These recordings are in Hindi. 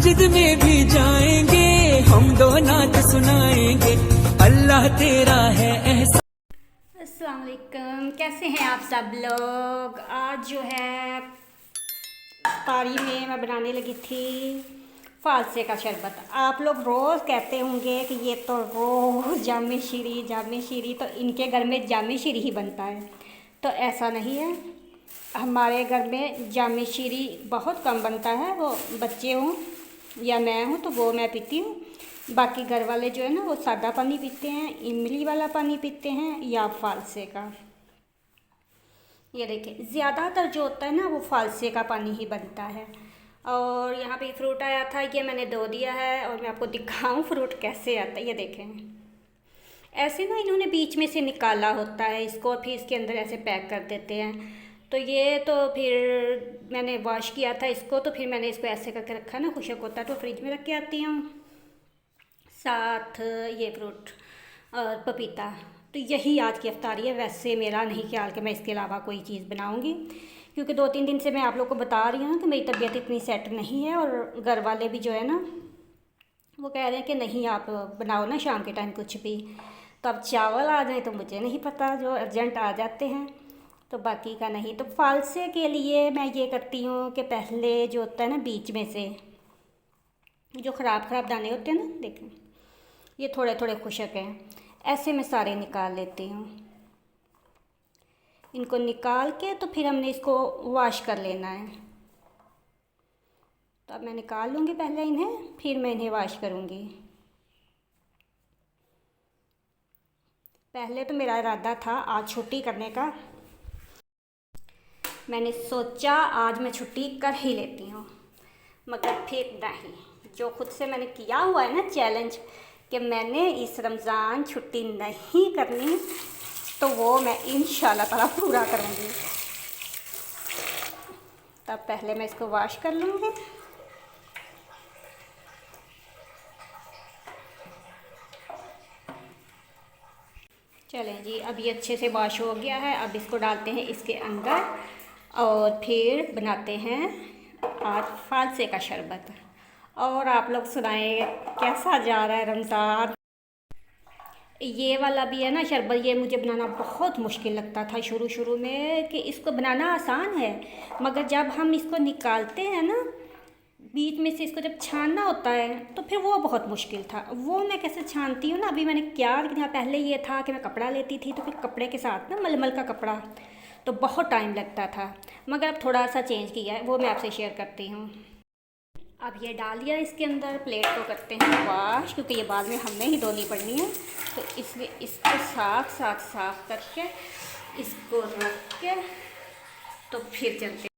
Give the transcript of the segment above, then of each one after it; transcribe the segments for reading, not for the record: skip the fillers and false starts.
मस्जिद में भी जाएंगे हम, दो नात सुनाएंगे, अल्लाह तेरा है एहसान। अस्सलाम वालेकुम, कैसे हैं आप सब लोग। आज जो है इफ्तारी में मैं बनाने लगी थी फालसे का शरबत। आप लोग रोज़ कहते होंगे कि ये तो रोज़ जामे शीरी, तो इनके घर में जामे शीरी ही बनता है। तो ऐसा नहीं है, हमारे घर में जामे शीरी बहुत कम बनता है। वो बच्चे हों या मैं हूँ तो वो मैं पीती हूँ। बाकी घर वाले जो है ना वो सादा पानी पीते हैं, इमली वाला पानी पीते हैं या फालसे का। ये देखिए ज़्यादातर जो होता है ना वो फालसे का पानी ही बनता है। और यहाँ पे फ्रूट आया था, ये मैंने धो दिया है और मैं आपको दिखाऊं फ्रूट कैसे आता है। ये देखें, ऐसे ना इन्होंने बीच में से निकाला होता है इसको, फिर इसके अंदर ऐसे पैक कर देते हैं। तो ये तो फिर मैंने वॉश किया था इसको, तो फिर मैंने इसको ऐसे करके रखा ना, खुशक होता है तो फ्रिज में रख के आती हूँ। साथ ये फ्रूट और पपीता, तो यही आज की अफ्तारी है। वैसे मेरा नहीं ख्याल कि मैं इसके अलावा कोई चीज़ बनाऊंगी, क्योंकि 2-3 दिन से मैं आप लोग को बता रही हूँ कि मेरी तबीयत इतनी सेट नहीं है। और घर वाले भी जो है ना वो कह रहे हैं कि नहीं आप बनाओ ना शाम के टाइम कुछ भी। तो अब चावल आ जाए तो मुझे नहीं पता, जो अर्जेंट आ जाते हैं, तो बाकी का नहीं। तो फालसे के लिए मैं ये करती हूँ कि पहले जो होता है ना बीच में से जो ख़राब दाने होते हैं ना, देखें ये थोड़े थोड़े खुशक हैं, ऐसे मैं सारे निकाल लेती हूँ। इनको निकाल के तो फिर हमने इसको वॉश कर लेना है। तो अब मैं निकाल लूँगी पहले इन्हें, फिर मैं इन्हें वॉश करूँगी। पहले तो मेरा इरादा था आज छुट्टी करने का, मैंने सोचा आज मैं छुट्टी कर ही लेती हूँ, मगर फिर नहीं। जो खुद से मैंने किया हुआ है ना चैलेंज कि मैंने इस रमज़ान छुट्टी नहीं करनी, तो वो मैं इंशाल्लाह ताला पूरा करूँगी। तब पहले मैं इसको वॉश कर लूँगी। चलें जी, अब ये अच्छे से वॉश हो गया है। अब इसको डालते हैं इसके अंदर और फिर बनाते हैं आज फालसे का शरबत। और आप लोग सुनाएं कैसा जा रहा है रमज़ान। ये वाला भी है ना शरबत, ये मुझे बनाना बहुत मुश्किल लगता था शुरू शुरू में, कि इसको बनाना आसान है मगर जब हम इसको निकालते हैं ना बीच में से, इसको जब छानना होता है तो फिर वो बहुत मुश्किल था। वो मैं कैसे छानती हूँ ना, अभी मैंने क्या किया, पहले ये था कि मैं कपड़ा लेती थी तो फिर कपड़े के साथ ना मलमल का कपड़ा, तो बहुत टाइम लगता था। मगर अब थोड़ा सा चेंज किया है, वो मैं आपसे शेयर करती हूँ। अब ये डाल दिया इसके अंदर, प्लेट को करते हैं वॉश, क्योंकि ये बाद में हमें ही धोनी पड़नी है। तो इसलिए इसको साफ करके इसको रख के तो फिर चलते।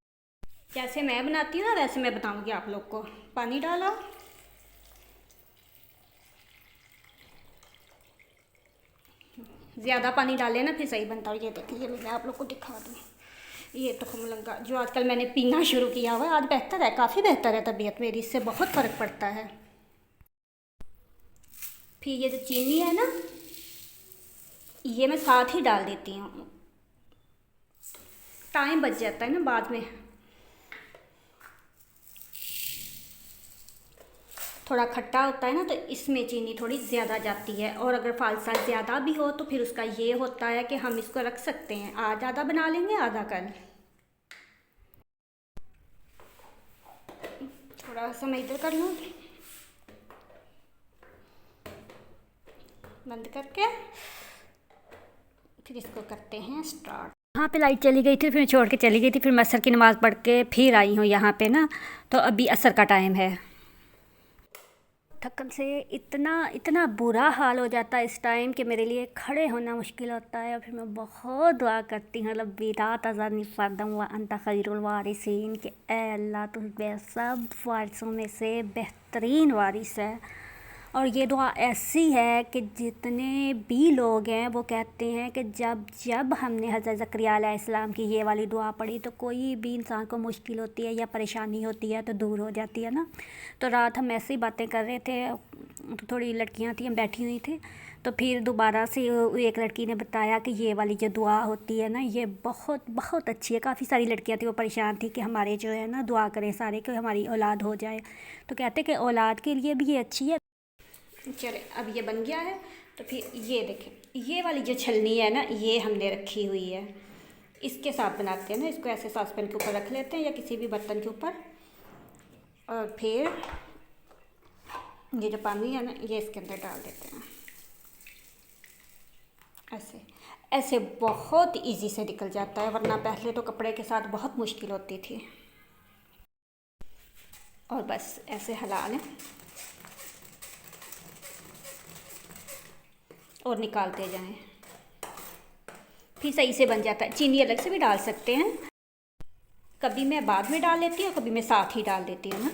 जैसे मैं बनाती हूँ ना वैसे मैं बताऊँगी आप लोग को। पानी डाला, ज़्यादा पानी डाले ना फिर सही बनता है। ये देखिए मैं आप लोग को दिखा दूँ, ये तो खमलंगा जो आजकल मैंने पीना शुरू किया हुआ है, आज बेहतर है, काफ़ी बेहतर है तबीयत मेरी, इससे बहुत फ़र्क पड़ता है। फिर ये जो चीनी है ना ये मैं साथ ही डाल देती हूँ, टाइम बच जाता है ना बाद में। थोड़ा खट्टा होता है ना तो इसमें चीनी थोड़ी ज़्यादा जाती है। और अगर फालसा ज़्यादा भी हो तो फिर उसका ये होता है कि हम इसको रख सकते हैं, आज आधा बना लेंगे आधा कल। थोड़ा सा मैं इधर कर लूँ, बंद करके फिर इसको करते हैं स्टार्ट। यहाँ पे लाइट चली गई थी, फिर छोड़ के चली गई थी, फिर मैं असर की नमाज़ पढ़ के फिर आई हूँ यहाँ पे ना। तो अभी असर का टाइम है। थकन से इतना इतना बुरा हाल हो जाता है इस टाइम कि मेरे लिए खड़े होना मुश्किल होता है। और फिर मैं बहुत दुआ करती हूँ लब्बीदा तज़नी फ़रदम व अंता खैरुल वारिसीन, कि ए अल्लाह तू सब वारिसों में से बेहतरीन वारिस है। और ये दुआ ऐसी है कि जितने भी लोग हैं वो कहते हैं कि जब जब हमने हज़रत ज़करिया अलैहिस्सलाम की ये वाली दुआ पढ़ी तो कोई भी इंसान को मुश्किल होती है या परेशानी होती है तो दूर हो जाती है ना। तो रात हम ऐसी बातें कर रहे थे, तो थोड़ी लड़कियां थी, हम बैठी हुई थी, तो फिर दोबारा से एक लड़की ने बताया कि ये वाली जो दुआ होती है ना, ये बहुत बहुत अच्छी है। काफ़ी सारी लड़कियां थी, वो परेशान थी कि हमारे जो है ना दुआ करें सारे कि हमारी औलाद हो जाए। तो कहते कि औलाद के लिए भी ये अच्छी है। चले, अब ये बन गया है। तो फिर ये देखें, ये वाली जो छलनी है ना, ये हमने रखी हुई है। इसके साथ बनाते हैं ना, इसको ऐसे सॉसपैन के ऊपर रख लेते हैं या किसी भी बर्तन के ऊपर, और फिर ये जो पानी है ना, ये इसके अंदर डाल देते हैं। ऐसे ऐसे बहुत इजी से निकल जाता है, वरना पहले तो कपड़े के साथ बहुत मुश्किल होती थी। और बस ऐसे हिला लें और निकालते जाएं, फिर सही से बन जाता है। चीनी अलग से भी डाल सकते हैं, कभी मैं बाद में डाल लेती हूँ, कभी मैं साथ ही डाल देती हूँ ना।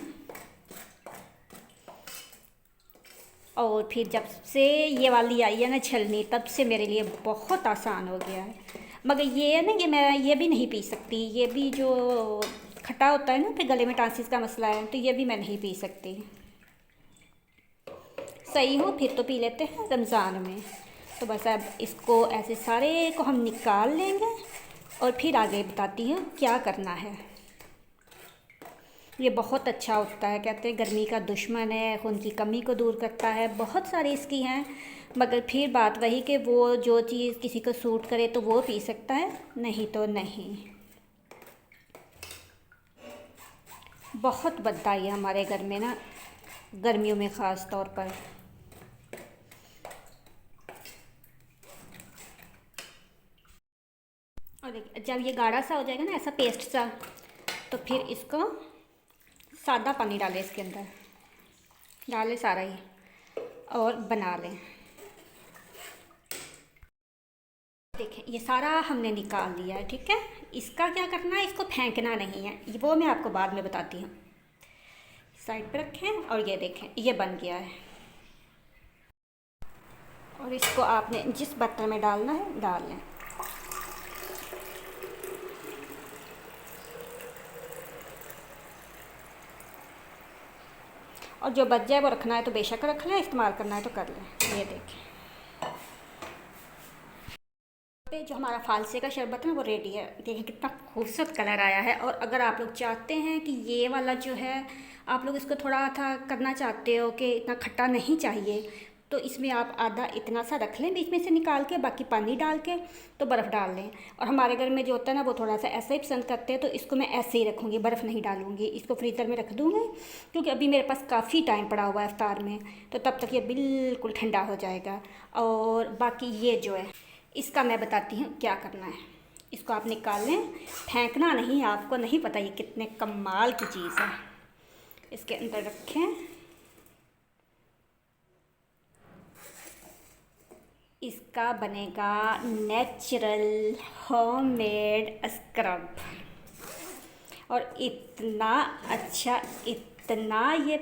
और फिर जब से ये वाली आई है ना छलनी, तब से मेरे लिए बहुत आसान हो गया है। मगर ये है ना, ये मैं ये भी नहीं पी सकती, ये भी जो खट्टा होता है ना, फिर गले में टांसिस का मसला है, तो ये भी मैं नहीं पी सकती। सही हो फिर तो पी लेते हैं रमज़ान में। तो बस अब इसको ऐसे सारे को हम निकाल लेंगे और फिर आगे बताती हूँ क्या करना है। ये बहुत अच्छा होता है, कहते हैं गर्मी का दुश्मन है, खून की कमी को दूर करता है, बहुत सारी इसकी हैं। मगर फिर बात वही कि वो जो चीज़ किसी को सूट करे तो वो पी सकता है, नहीं तो नहीं। बहुत बनता है हमारे घर में ना, गर्मियों में ख़ास तौर पर। और देखिए, जब ये गाढ़ा सा हो जाएगा ना, ऐसा पेस्ट सा, तो फिर इसको सादा पानी डालें, इसके अंदर डालें सारा ही और बना लें। देखें, ये सारा हमने निकाल लिया है, ठीक है। इसका क्या करना है, इसको फेंकना नहीं है, वो मैं आपको बाद में बताती हूँ। साइड पे रखें और ये देखें, ये बन गया है। और इसको आपने जिस बर्तन में डालना है डाल लें। और जो बच जाए वो रखना है तो बेशक रख लें, इस्तेमाल करना है तो कर लें। ये देखें, जो हमारा फालसे का शरबत है वो रेडी है। देखें कितना खूबसूरत कलर आया है। और अगर आप लोग चाहते हैं कि ये वाला जो है, आप लोग इसको थोड़ा था करना चाहते हो कि इतना खट्टा नहीं चाहिए, तो इसमें आप आधा इतना सा रख लें बीच में से निकाल के, बाकी पानी डाल के तो बर्फ़ डाल लें। और हमारे घर में जो होता है ना, वो थोड़ा सा ऐसा ही पसंद करते हैं, तो इसको मैं ऐसे ही रखूँगी, बर्फ़ नहीं डालूँगी। इसको फ्रीज़र में रख दूँगी, क्योंकि अभी मेरे पास काफ़ी टाइम पड़ा हुआ है इफ्तार में, तो तब तक ये बिल्कुल ठंडा हो जाएगा। और बाकी ये जो है, इसका मैं बताती हूँ क्या करना है। इसको आप निकाल लें, फेंकना नहीं, आपको नहीं पता ये कितने कमाल की चीज़ है। इसके अंदर रखें, इसका बनेगा नेचुरल होममेड स्क्रब। और इतना अच्छा, इतना ये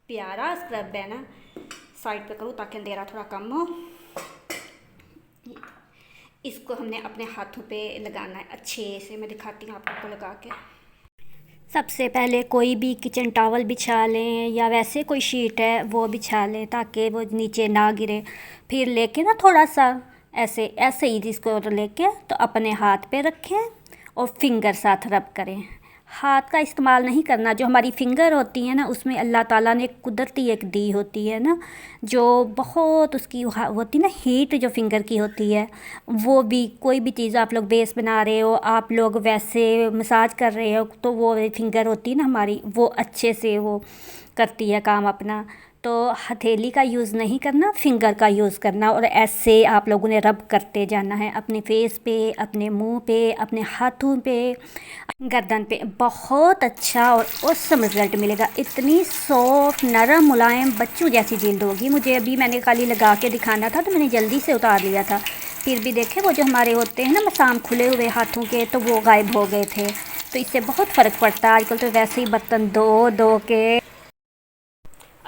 प्यारा स्क्रब है ना। साइड पे करूँ ताकि अंधेरा थोड़ा कम हो। इसको हमने अपने हाथों पे लगाना है अच्छे से, मैं दिखाती हूँ आपको लगा के। सबसे पहले कोई भी किचन टॉवल बिछा लें या वैसे कोई शीट है वो बिछा लें ताकि वो नीचे ना गिरे। फिर लेके ना थोड़ा सा ऐसे ऐसे ही इसको लेके तो अपने हाथ पे रखें और फिंगर साथ रब करें। हाथ का इस्तेमाल नहीं करना। जो हमारी फिंगर होती है ना, उसमें अल्लाह ताला ने कुदरती एक दी होती है ना, जो बहुत उसकी होती ना हीट, जो फिंगर की होती है। वो भी कोई भी चीज़ आप लोग बेस बना रहे हो, आप लोग वैसे मसाज कर रहे हो, तो वो फिंगर होती है ना हमारी, वो अच्छे से वो करती है काम अपना। तो हथेली का यूज़ नहीं करना, फिंगर का यूज़ करना। और ऐसे आप लोगों ने रब करते जाना है अपने फेस पे, अपने मुंह पे, अपने हाथों पे, गर्दन पे। बहुत अच्छा और औसम रिज़ल्ट मिलेगा। इतनी सॉफ्ट, नरम, मुलायम, बच्चों जैसी जल्द होगी। मुझे अभी मैंने खाली लगा के दिखाना था तो मैंने जल्दी से उतार लिया था। फिर भी देखे वो जो हमारे होते हैं ना मसाम खुले हुए हाथों के, तो वो गायब हो गए थे। तो इससे बहुत फ़र्क पड़ता है। आजकल तो वैसे ही बर्तन धो धो के।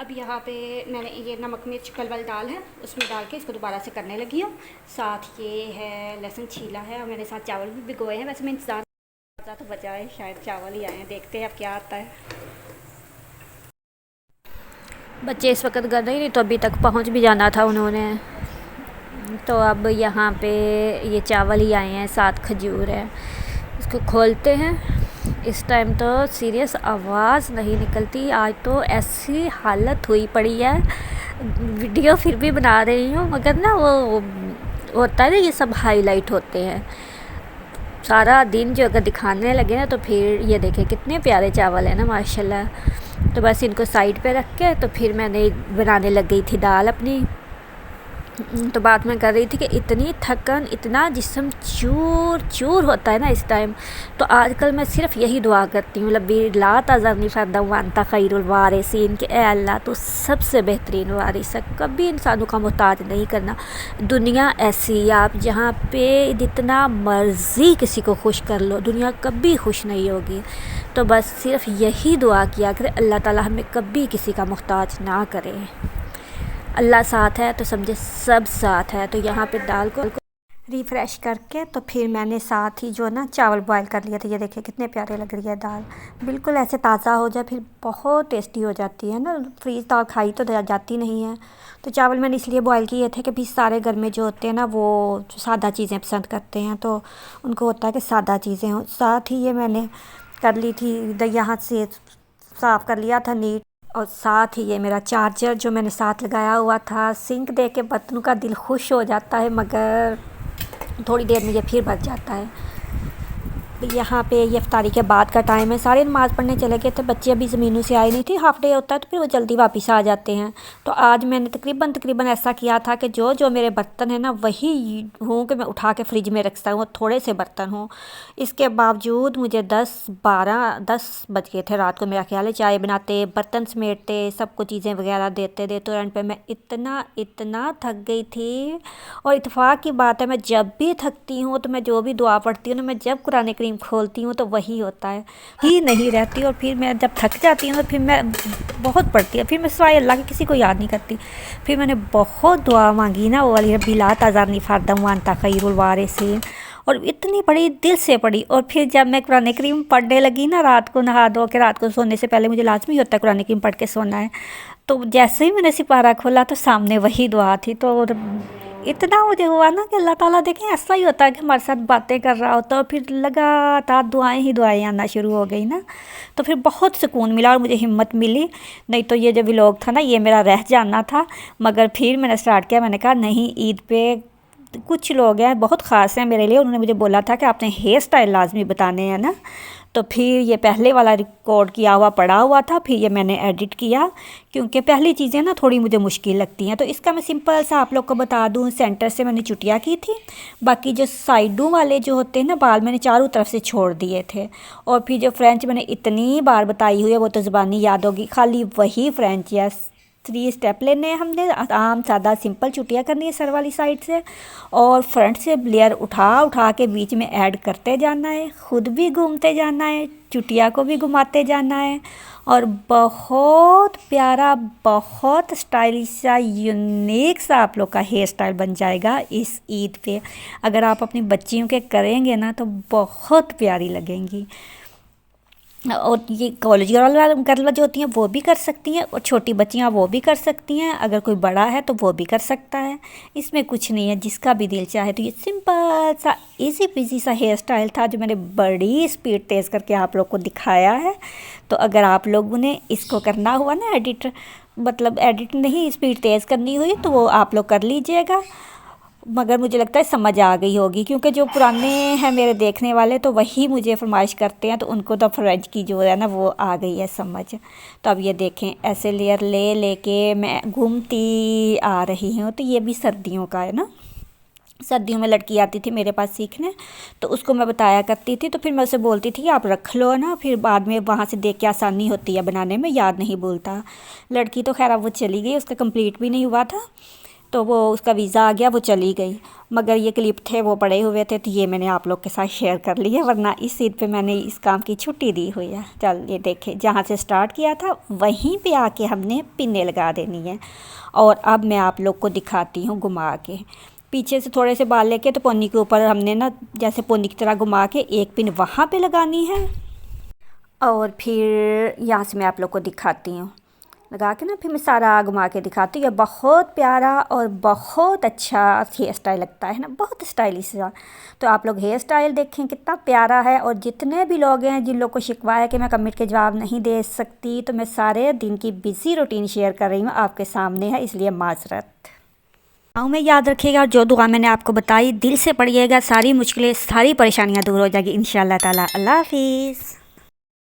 अब यहाँ पे मैंने ये नमक मिर्च कलवल दाल है, उसमें डाल के इसको दोबारा से करने लगी हूँ। साथ ये है लहसुन छीला है और मेरे साथ चावल भी भिगोए हैं। वैसे मैं इंतज़ार तो बजाय शायद चावल ही आए हैं, देखते हैं अब क्या आता है। बच्चे इस वक्त घर नहीं, तो अभी तक पहुँच भी जाना था उन्होंने। तो अब यहाँ पे ये चावल ही आए हैं, साथ खजूर है, इसको खोलते हैं। इस टाइम तो सीरियस आवाज़ नहीं निकलती। आज तो ऐसी हालत हुई पड़ी है, वीडियो फिर भी बना रही हूँ मगर ना वो होता है ना, ये सब हाईलाइट होते हैं। सारा दिन जो अगर दिखाने लगे ना तो फिर ये देखें कितने प्यारे चावल हैं ना माशाल्लाह। तो बस इनको साइड पे रख के तो फिर मैंने बनाने लग गई थी दाल अपनी। तो बात मैं कर रही थी कि इतनी थकन, इतना जिस्म चूर चूर होता है ना इस टाइम। तो आजकल मैं सिर्फ यही दुआ करती हूँ, लब्बी ला तज़रनी फ़र्दा व अंता खैरुल वारिसीन, कि ए अल्लाह तो सबसे बेहतरीन वारिस है, कभी इंसानों का मोहताज नहीं करना। दुनिया ऐसी आप जहाँ पे जितना मर्ज़ी किसी को खुश कर लो, दुनिया कभी खुश नहीं होगी। तो बस सिर्फ यही दुआ किया करे, अल्लाह ताला हमें कभी किसी का मोहताज ना करे। अल्लाह साथ है तो समझे सब साथ है। तो यहाँ पे दाल को रिफ़्रेश करके तो फिर मैंने साथ ही जो ना चावल बॉयल कर लिया था। ये देखिए कितने प्यारे लग रही है दाल, बिल्कुल ऐसे ताज़ा हो जाए फिर बहुत टेस्टी हो जाती है ना। फ्रीज दाल खाई तो जाती नहीं है। तो चावल मैंने इसलिए बॉयल किए थे कि भी सारे घर में जो होते हैं ना वो सादा चीज़ें पसंद करते हैं, तो उनको होता है कि सादा चीज़ें हों। साथ ही ये मैंने कर ली थी, यहाँ से साफ़ कर लिया था नीट। और साथ ही ये मेरा चार्जर जो मैंने साथ लगाया हुआ था। सिंक देख के बर्तनों का दिल खुश हो जाता है मगर थोड़ी देर में ये फिर भर जाता है। यहाँ पे ये इफ्तारी के बाद का टाइम है, सारे नमाज़ पढ़ने चले गए थे, बच्चे अभी ज़मीनों से आई नहीं थी, हाफ़ डे होता है तो फिर वो जल्दी वापस आ जाते हैं। तो आज मैंने तकरीबन ऐसा किया था कि जो मेरे बर्तन हैं ना वही हूँ कि मैं उठा के फ्रिज में रखता हूँ, थोड़े से बर्तन हों। इसके बावजूद मुझे 10 बज गए थे रात को, मेरा ख्याल है, चाय बनाते, बर्तन समेटते, सबको चीज़ें वगैरह देते तो एंड पे मैं इतना थक गई थी। और इत्तेफाक की बात है, मैं जब भी थकती हूँ तो मैं जो भी दुआ पढ़ती हूँ ना, मैं जब कुरान करीम खोलती हूँ तो वही होता है ही नहीं रहती। और फिर मैं जब थक जाती हूँ तो फिर मैं बहुत पढ़ती हूँ, फिर मैं सिवाय अल्लाह के किसी को याद नहीं करती। फिर मैंने बहुत दुआ मांगी ना, वो वाली रब्बी ला तज़रनी फ़र्दा व अंता खैरुल वारिसीन, और इतनी बड़ी दिल से पढ़ी। और फिर जब मैं कुरान करीम पढ़ने लगी ना रात को, नहा धो के, रात को सोने से पहले मुझे लाजमी होता है कुरान करीम पढ़ के सोना है, तो जैसे ही मैंने सिपारा खोला तो सामने वही दुआ थी। तो इतना मुझे हुआ ना कि अल्लाह ताला देखें ऐसा ही होता है कि हमारे साथ बातें कर रहा होता है। फिर लगातार दुआएं आना शुरू हो गई ना, तो फिर बहुत सुकून मिला और मुझे हिम्मत मिली। नहीं तो ये जो व्लॉग था ना ये मेरा रह जाना था, मगर फिर मैंने स्टार्ट किया। मैंने कहा नहीं, ईद पे कुछ लोग हैं बहुत ख़ास हैं मेरे लिए, उन्होंने मुझे बोला था कि आपने हेयर स्टाइल लाजमी बताने हैं ना। तो फिर ये पहले वाला रिकॉर्ड किया हुआ पड़ा हुआ था, फिर ये मैंने एडिट किया, क्योंकि पहली चीज़ें ना थोड़ी मुझे मुश्किल लगती हैं। तो इसका मैं सिंपल सा आप लोग को बता दूं, सेंटर से मैंने चुटिया की थी, बाकी जो साइडों वाले जो होते हैं ना बाल, मैंने चारों तरफ से छोड़ दिए थे। और फिर जो फ्रेंच मैंने इतनी बार बताई हुई है वो तो ज़ुबानी याद होगी, खाली वही फ्रेंच है। 3 स्टेप लेने हैं हमने, आम सादा सिंपल चुटिया करनी है सर वाली साइड से, और फ्रंट से लेयर उठा के बीच में ऐड करते जाना है, ख़ुद भी घूमते जाना है, चुटिया को भी घुमाते जाना है। और बहुत प्यारा, बहुत स्टाइलिश सा, यूनिक सा आप लोग का हेयर स्टाइल बन जाएगा इस ईद पे। अगर आप अपनी बच्चियों के करेंगे ना तो बहुत प्यारी लगेंगी। और ये कॉलेज गर्ल जो होती हैं वो भी कर सकती हैं, और छोटी बच्चियां वो भी कर सकती हैं, अगर कोई बड़ा है तो वो भी कर सकता है। इसमें कुछ नहीं है, जिसका भी दिल चाहे। तो ये सिंपल सा इजी पीजी सा हेयर स्टाइल था जो मैंने बड़ी स्पीड तेज़ करके आप लोग को दिखाया है। तो अगर आप लोगों ने इसको करना हुआ ना एडिट, मतलब एडिट नहीं, स्पीड तेज़ करनी हुई तो वो आप लोग कर लीजिएगा। मगर मुझे लगता है समझ आ गई होगी, क्योंकि जो पुराने हैं मेरे देखने वाले तो वही मुझे फरमाइश करते हैं, तो उनको तो फ्रेंच की जो है ना वो आ गई है समझ। तो अब ये देखें ऐसे लेयर लेके मैं घूमती आ रही हूँ। तो ये भी सर्दियों का है ना, सर्दियों में लड़की आती थी मेरे पास सीखने, तो उसको मैं बताया करती थी। तो फिर मैं उसे बोलती थी कि आप रख लो ना, फिर बाद में वहाँ से देख के आसानी होती है बनाने में, याद नहीं भूलता। लड़की तो खैर अब वो चली गई, उसका कंप्लीट भी नहीं हुआ था, तो वो उसका वीज़ा आ गया, वो चली गई। मगर ये क्लिप थे वो पड़े हुए थे, तो ये मैंने आप लोग के साथ शेयर कर लिए, वरना इस ईद पे मैंने इस काम की छुट्टी दी हुई है। चल ये देखें, जहाँ से स्टार्ट किया था वहीं पे आके हमने पिन्ने लगा देनी है। और अब मैं आप लोग को दिखाती हूँ घुमा के, पीछे से थोड़े से बाल लेके, तो पोनी के ऊपर हमने ना जैसे पोनी की तरह घुमा के एक पिन वहाँ पे लगानी है। और फिर यहाँ से मैं आप लोग को दिखाती हूँ, लगा के ना फिर मैं सारा घुमा के दिखाती हूँ। ये बहुत प्यारा और बहुत अच्छा हेयर स्टाइल लगता है ना, बहुत स्टाइलिश सा। तो आप लोग हेयर स्टाइल देखें कितना प्यारा है। और जितने भी लोग हैं जिन लोग को शिकवा है कि मैं कमेंट के जवाब नहीं दे सकती, तो मैं सारे दिन की बिजी रूटीन शेयर कर रही हूँ, आपके सामने है, इसलिए माजरत। में याद रखिएगा, जो दुआ मैंने आपको बताई दिल से पढ़िएगा, सारी मुश्किलें सारी परेशानियाँ दूर हो जाएगी इंशाल्लाह ताला। अल्लाह हाफिज़।